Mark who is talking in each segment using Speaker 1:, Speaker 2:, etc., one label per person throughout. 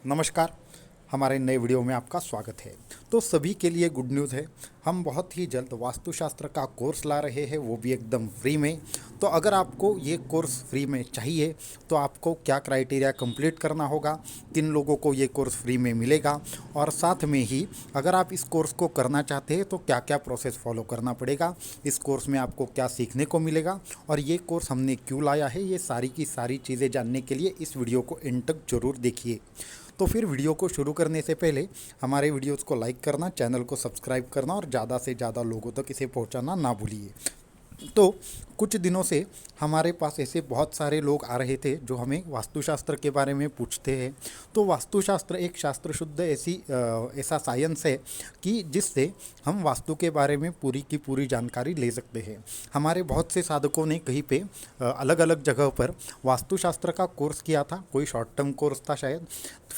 Speaker 1: नमस्कार। हमारे नए वीडियो में आपका स्वागत है। तो सभी के लिए गुड न्यूज़ है। हम बहुत ही जल्द वास्तुशास्त्र का कोर्स ला रहे हैं, वो भी एकदम फ्री में। तो अगर आपको ये कोर्स फ्री में चाहिए तो आपको क्या क्राइटेरिया कंप्लीट करना होगा, किन लोगों को ये कोर्स फ्री में मिलेगा, और साथ में ही अगर आप इस कोर्स को करना चाहते हैं तो क्या क्या प्रोसेस फॉलो करना पड़ेगा, इस कोर्स में आपको क्या सीखने को मिलेगा और ये कोर्स हमने क्यों लाया है, ये सारी की सारी चीज़ें जानने के लिए इस वीडियो को एंड तक जरूर देखिए। तो फिर वीडियो को शुरू करने से पहले हमारे वीडियोज़ को लाइक करना, चैनल को सब्सक्राइब करना और ज़्यादा से ज़्यादा लोगों तक इसे पहुंचाना ना भूलिए। तो कुछ दिनों से हमारे पास ऐसे बहुत सारे लोग आ रहे थे जो हमें वास्तुशास्त्र के बारे में पूछते हैं। तो वास्तुशास्त्र एक शास्त्र शुद्ध ऐसा साइंस है कि जिससे हम वास्तु के बारे में पूरी की पूरी जानकारी ले सकते हैं। हमारे बहुत से साधकों ने कहीं पे अलग अलग जगह पर वास्तुशास्त्र का कोर्स किया था, कोई शॉर्ट टर्म कोर्स था शायद,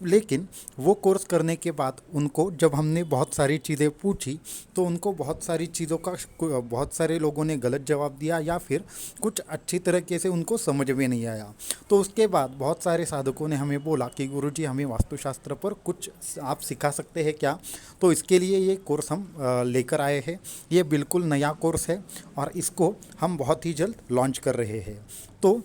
Speaker 1: लेकिन वो कोर्स करने के बाद उनको जब हमने बहुत सारी चीज़ें पूछी तो उनको बहुत सारी चीज़ों का बहुत सारे लोगों ने गलत जवाब दिया या फिर कुछ अच्छी तरीके से उनको समझ में नहीं आया। तो उसके बाद बहुत सारे साधकों ने हमें बोला कि गुरुजी हमें वास्तुशास्त्र पर कुछ आप सिखा सकते हैं क्या। तो इसके लिए ये कोर्स हम लेकर आए हैं। ये बिल्कुल नया कोर्स है और इसको हम बहुत ही जल्द लॉन्च कर रहे हैं। तो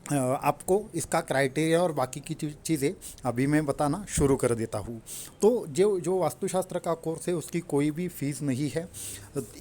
Speaker 1: आपको इसका क्राइटेरिया और बाकी की चीज़ें अभी मैं बताना शुरू कर देता हूँ। तो जो जो वास्तुशास्त्र का कोर्स है उसकी कोई भी फीस नहीं है।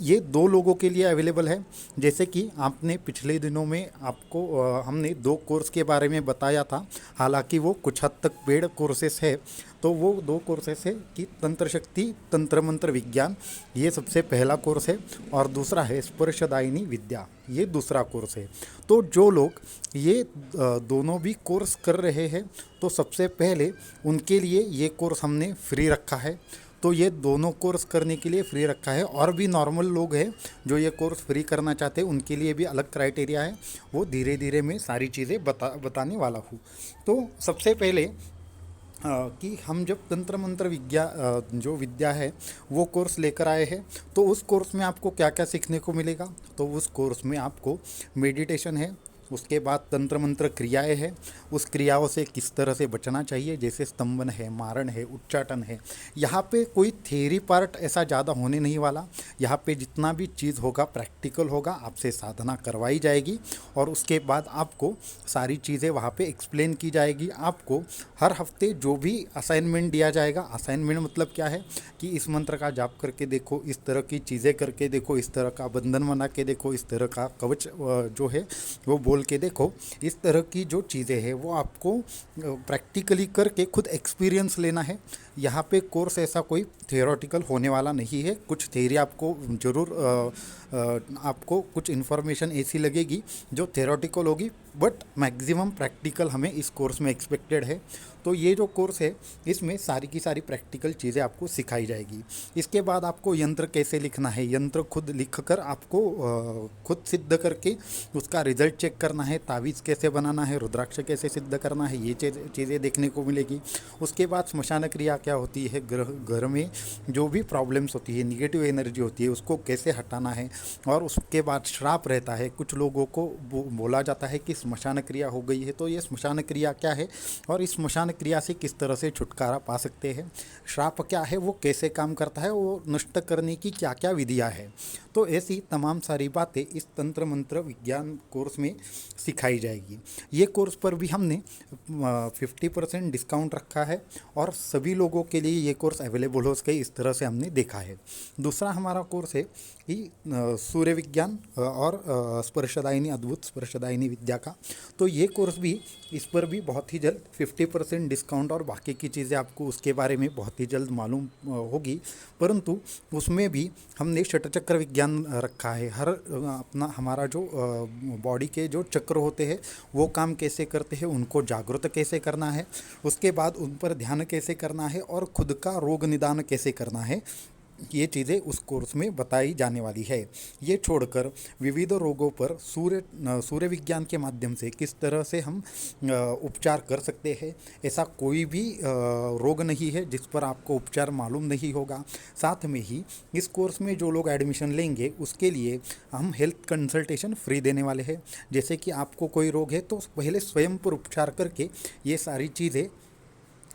Speaker 1: ये दो लोगों के लिए अवेलेबल है। जैसे कि आपने पिछले दिनों में आपको हमने दो कोर्स के बारे में बताया था, हालांकि वो कुछ हद तक पेड कोर्सेस है। तो वो दो कोर्सेस है कि तंत्र शक्ति, तंत्र मंत्र विज्ञान, ये सबसे पहला कोर्स है, और दूसरा है स्पर्शदायिनी विद्या, ये दूसरा कोर्स है। तो जो लोग ये दोनों भी कोर्स कर रहे हैं तो सबसे पहले उनके लिए ये कोर्स हमने फ्री रखा है। तो ये दोनों कोर्स करने के लिए फ्री रखा है। और भी नॉर्मल लोग हैं जो ये कोर्स फ्री करना चाहते हैं, उनके लिए भी अलग क्राइटेरिया है। वो धीरे धीरे मैं सारी चीज़ें बताने वाला हूँ। तो सबसे पहले कि हम जब तंत्र मंत्र जो विद्या है वो कोर्स लेकर आए हैं, तो उस कोर्स में आपको क्या क्या सीखने को मिलेगा। तो उस कोर्स में आपको मेडिटेशन है, उसके बाद तंत्र मंत्र क्रियाएं हैं, उस क्रियाओं से किस तरह से बचना चाहिए, जैसे स्तंभन है, मारण है, उच्चाटन है। यहाँ पे कोई थ्योरी पार्ट ऐसा ज़्यादा होने नहीं वाला। यहाँ पे जितना भी चीज़ होगा प्रैक्टिकल होगा, आपसे साधना करवाई जाएगी और उसके बाद आपको सारी चीज़ें वहाँ पे एक्सप्लेन की जाएगी। आपको हर हफ्ते जो भी असाइनमेंट दिया जाएगा, असाइनमेंट मतलब क्या है कि इस मंत्र का जाप करके देखो, इस तरह की चीज़ें करके देखो, इस तरह का बंधन बना के देखो, इस तरह का कवच जो है वो बोल के देखो। इस तरह की जो चीज़ें हैं वो आपको प्रैक्टिकली करके खुद एक्सपीरियंस लेना है। यहाँ पे कोर्स ऐसा कोई थियोरेटिकल होने वाला नहीं है। कुछ थ्योरी आपको ज़रूर आपको कुछ इन्फॉर्मेशन ऐसी लगेगी जो थियोरेटिकल होगी, बट मैक्सिमम प्रैक्टिकल हमें इस कोर्स में एक्सपेक्टेड है। तो ये जो कोर्स है इसमें सारी की सारी प्रैक्टिकल चीज़ें आपको सिखाई जाएगी। इसके बाद आपको यंत्र कैसे लिखना है, यंत्र खुद लिख कर आपको खुद सिद्ध करके उसका रिजल्ट चेक करना है, तावीज़ कैसे बनाना है, रुद्राक्ष कैसे सिद्ध करना है, ये चीज़ें देखने को मिलेगी। उसके बाद स्मशान क्रिया क्या होती है, घर में जो भी प्रॉब्लम्स होती है, निगेटिव एनर्जी होती है, उसको कैसे हटाना है। और उसके बाद श्राप रहता है। कुछ लोगों को बोला जाता है कि स्मशान क्रिया हो गई है, तो ये स्मशान क्रिया क्या है और इस स्मशान क्रिया से किस तरह से छुटकारा पा सकते हैं। श्राप क्या है, वो कैसे काम करता है, वो नष्ट करने की क्या क्या विधियाँ है। तो ऐसी तमाम सारी बातें इस तंत्र मंत्र विज्ञान कोर्स में सिखाई जाएगी। ये कोर्स पर भी हमने 50% डिस्काउंट रखा है और सभी लोगों के लिए ये कोर्स अवेलेबल हो सके, इस तरह से हमने देखा है। दूसरा हमारा कोर्स है कि सूर्य विज्ञान और स्पर्शदायिनी, अद्भुत स्पर्शदायिनी विद्या का। तो ये कोर्स भी, इस पर भी बहुत ही जल्द 50% डिस्काउंट और बाकी की चीज़ें आपको उसके बारे में बहुत ही जल्द मालूम होगी। परंतु उसमें भी हमने षटचक्र विज्ञान रखा है। हर अपना हमारा जो बॉडी के जो चक्र होते हैं वो काम कैसे करते हैं, उनको जागृत कैसे करना है, उसके बाद उन पर ध्यान कैसे करना है और खुद का रोग निदान कैसे करना है, ये चीज़ें उस कोर्स में बताई जाने वाली है। ये छोड़कर विविध रोगों पर सूर्य विज्ञान के माध्यम से किस तरह से हम उपचार कर सकते हैं। ऐसा कोई भी रोग नहीं है जिस पर आपको उपचार मालूम नहीं होगा। साथ में ही इस कोर्स में जो लोग एडमिशन लेंगे उसके लिए हम हेल्थ कंसल्टेशन फ्री देने वाले हैं। जैसे कि आपको कोई रोग है तो पहले स्वयं पर उपचार करके ये सारी चीज़ें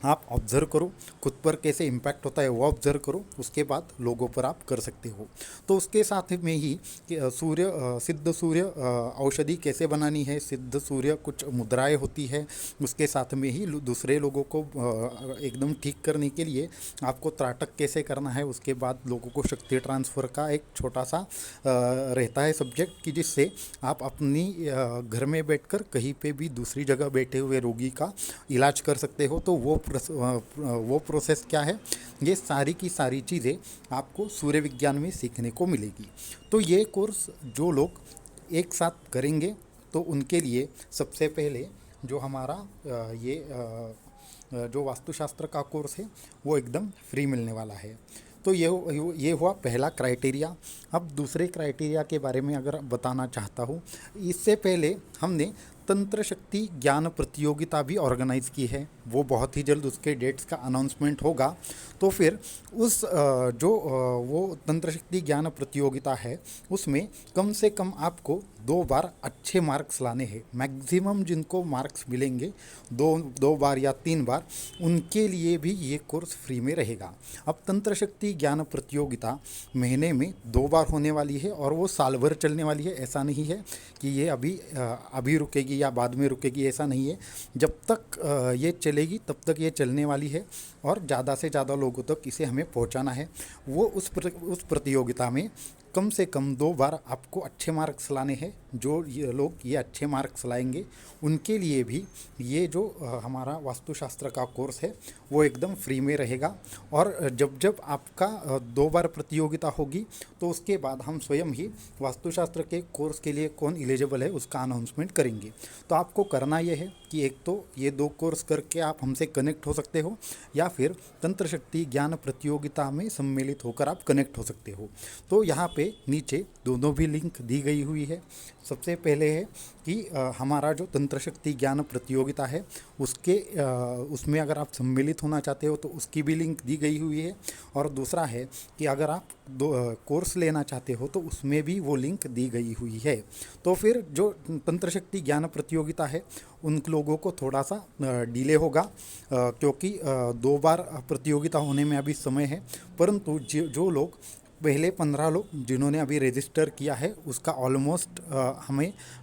Speaker 1: आप ऑब्ज़र्व करो, खुद पर कैसे इम्पैक्ट होता है वो ऑब्ज़र्व करो, उसके बाद लोगों पर आप कर सकते हो। तो उसके साथ में ही कि सिद्ध सूर्य औषधि कैसे बनानी है, सिद्ध सूर्य कुछ मुद्राएं होती है, उसके साथ में ही दूसरे लोगों को एकदम ठीक करने के लिए आपको त्राटक कैसे करना है, उसके बाद लोगों को शक्ति ट्रांसफ़र का एक छोटा सा रहता है सब्जेक्ट कि जिससे आप अपनी घर में बैठकर कहीं पे भी दूसरी जगह बैठे हुए रोगी का इलाज कर सकते हो। तो वो प्रोसेस क्या है, ये सारी की सारी चीज़ें आपको सूर्य विज्ञान में सीखने को मिलेगी। तो ये कोर्स जो लोग एक साथ करेंगे तो उनके लिए सबसे पहले जो हमारा जो वास्तुशास्त्र का कोर्स है वो एकदम फ्री मिलने वाला है। तो ये हुआ पहला क्राइटेरिया। अब दूसरे क्राइटेरिया के बारे में अगर बताना चाहता हूँ, इससे पहले हमने तंत्र शक्ति ज्ञान प्रतियोगिता भी ऑर्गेनाइज़ की है, वो बहुत ही जल्द उसके डेट्स का अनाउंसमेंट होगा। तो फिर वो तंत्र शक्ति ज्ञान प्रतियोगिता है, उसमें कम से कम आपको 2 बार अच्छे मार्क्स लाने हैं। मैक्सिमम जिनको मार्क्स मिलेंगे 2 बार या 3 बार, उनके लिए भी ये कोर्स फ्री में रहेगा। अब तंत्र शक्ति ज्ञान प्रतियोगिता महीने में 2 बार होने वाली है और वो साल भर चलने वाली है। ऐसा नहीं है कि ये अभी रुकेगी या बाद में रुकेगी, ऐसा नहीं है। जब तक ये चलेगी तब तक ये चलने वाली है और ज़्यादा से ज़्यादा लोगों तक इसे हमें पहुंचाना है। वो उस प्रतियोगिता में कम से कम 2 बार आपको अच्छे मार्क्स लाने हैं। जो ये लोग ये अच्छे मार्क्स लाएंगे उनके लिए भी ये जो हमारा वास्तुशास्त्र का कोर्स है वो एकदम फ्री में रहेगा। और जब जब आपका 2 बार प्रतियोगिता होगी तो उसके बाद हम स्वयं ही वास्तुशास्त्र के कोर्स के लिए कौन एलिजिबल है उसका अनाउंसमेंट करेंगे। तो आपको करना ये है कि एक तो ये 2 कोर्स करके आप हमसे कनेक्ट हो सकते हो, या फिर तंत्र शक्ति ज्ञान प्रतियोगिता में सम्मिलित होकर आप कनेक्ट हो सकते हो। तो यहाँ पे नीचे दोनों भी लिंक दी गई हुई है। सबसे पहले है कि हमारा जो तंत्र शक्ति ज्ञान प्रतियोगिता है उसमें अगर आप सम्मिलित होना चाहते हो तो उसकी भी लिंक दी गई हुई है। और दूसरा है कि अगर आप कोर्स लेना चाहते हो तो उसमें भी वो लिंक दी गई हुई है। तो फिर जो तंत्र शक्ति ज्ञान प्रतियोगिता है उन लोगों को थोड़ा सा डिले होगा, क्योंकि 2 बार प्रतियोगिता होने में अभी समय है। परंतु जो लोग पहले 15 लोग जिन्होंने अभी रजिस्टर किया है उसका ऑलमोस्ट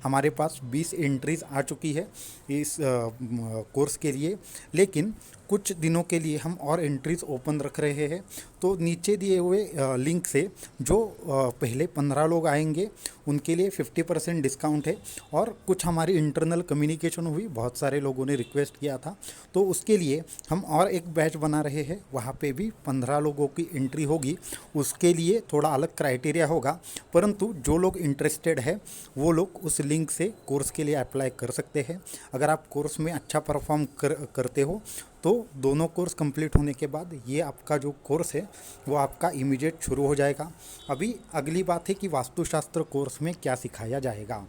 Speaker 1: हमारे पास 20 एंट्रीज आ चुकी है इस कोर्स के लिए। लेकिन कुछ दिनों के लिए हम और एंट्रीज ओपन रख रहे हैं। तो नीचे दिए हुए लिंक से जो पहले 15 लोग आएंगे उनके लिए 50% डिस्काउंट है। और कुछ हमारी इंटरनल कम्युनिकेशन हुई, बहुत सारे लोगों ने रिक्वेस्ट किया था, तो उसके लिए हम और एक बैच बना रहे हैं। वहाँ पे भी 15 लोगों की एंट्री होगी। उसके लिए थोड़ा अलग क्राइटेरिया होगा, परंतु जो लोग इंटरेस्टेड है वो लोग उस लिंक से कोर्स के लिए अप्लाई कर सकते हैं। अगर आप कोर्स में अच्छा परफॉर्म करते हो तो दोनों कोर्स कंप्लीट होने के बाद ये आपका जो कोर्स है वो आपका इमीडिएट शुरू हो जाएगा। अभी अगली बात है कि वास्तुशास्त्र कोर्स में क्या सिखाया जाएगा।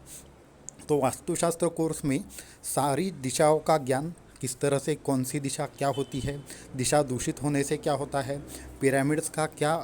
Speaker 1: तो वास्तुशास्त्र कोर्स में सारी दिशाओं का ज्ञान, किस तरह से कौन सी दिशा क्या होती है, दिशा दूषित होने से क्या होता है, पिरामिड्स का क्या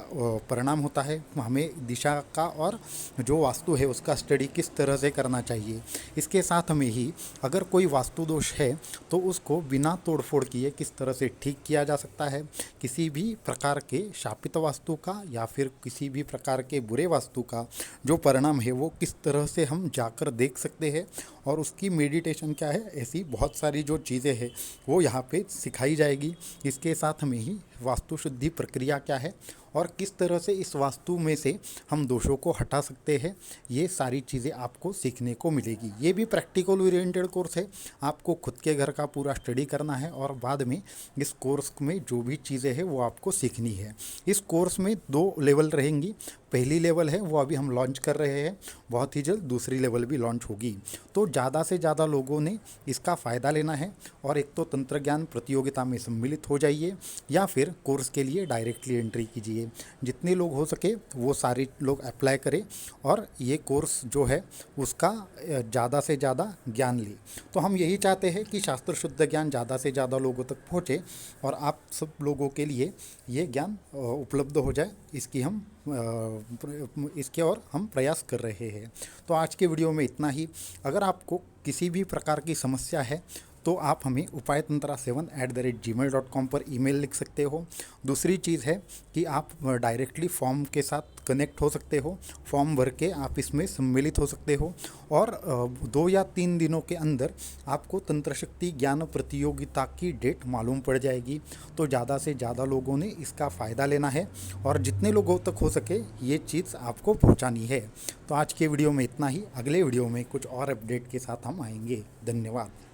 Speaker 1: परिणाम होता है, हमें दिशा का और जो वास्तु है उसका स्टडी किस तरह से करना चाहिए। इसके साथ में ही अगर कोई वास्तु दोष है तो उसको बिना तोड़फोड़ किए किस तरह से ठीक किया जा सकता है। किसी भी प्रकार के शापित वास्तु का या फिर किसी भी प्रकार के बुरे वास्तु का जो परिणाम है वो किस तरह से हम जाकर देख सकते हैं और उसकी मेडिटेशन क्या है, ऐसी बहुत सारी जो चीज़ें हैं वो यहाँ पे सिखाई जाएगी। इसके साथ में ही वास्तु शुद्धि प्रक्रिया क्या है और किस तरह से इस वास्तु में से हम दोषों को हटा सकते हैं, ये सारी चीज़ें आपको सीखने को मिलेगी। ये भी प्रैक्टिकल ओरिएंटेड कोर्स है, आपको खुद के घर का पूरा स्टडी करना है और बाद में इस कोर्स में जो भी चीज़ें हैं वो आपको सीखनी है। इस कोर्स में 2 लेवल रहेंगी। पहली लेवल है वो अभी हम लॉन्च कर रहे हैं, बहुत ही जल्द दूसरी लेवल भी लॉन्च होगी। तो ज़्यादा से ज़्यादा लोगों ने इसका फ़ायदा लेना है और एक तो तंत्र ज्ञान प्रतियोगिता में सम्मिलित हो जाइए या फिर कोर्स के लिए डायरेक्टली एंट्री कीजिए। जितने लोग हो सके वो सारे लोग अप्लाई करें और ये कोर्स जो है उसका ज़्यादा से ज़्यादा ज्ञान लें। तो हम यही चाहते हैं कि शास्त्र शुद्ध ज्ञान ज़्यादा से ज़्यादा लोगों तक पहुँचे और आप सब लोगों के लिए ये ज्ञान उपलब्ध हो जाए, इसके और हम प्रयास कर रहे हैं। तो आज के वीडियो में इतना ही। अगर आपको किसी भी प्रकार की समस्या है तो आप हमें upaytantra7@gmail.com पर ईमेल लिख सकते हो। दूसरी चीज़ है कि आप डायरेक्टली फॉर्म के साथ कनेक्ट हो सकते हो, फॉर्म भर के आप इसमें सम्मिलित हो सकते हो और 2 या 3 दिनों के अंदर आपको तंत्र शक्ति ज्ञान प्रतियोगिता की डेट मालूम पड़ जाएगी। तो ज़्यादा से ज़्यादा लोगों ने इसका फ़ायदा लेना है और जितने लोगों तक हो सके ये चीज़ आपको पहुंचानी है। तो आज के वीडियो में इतना ही, अगले वीडियो में कुछ और अपडेट के साथ हम आएंगे। धन्यवाद।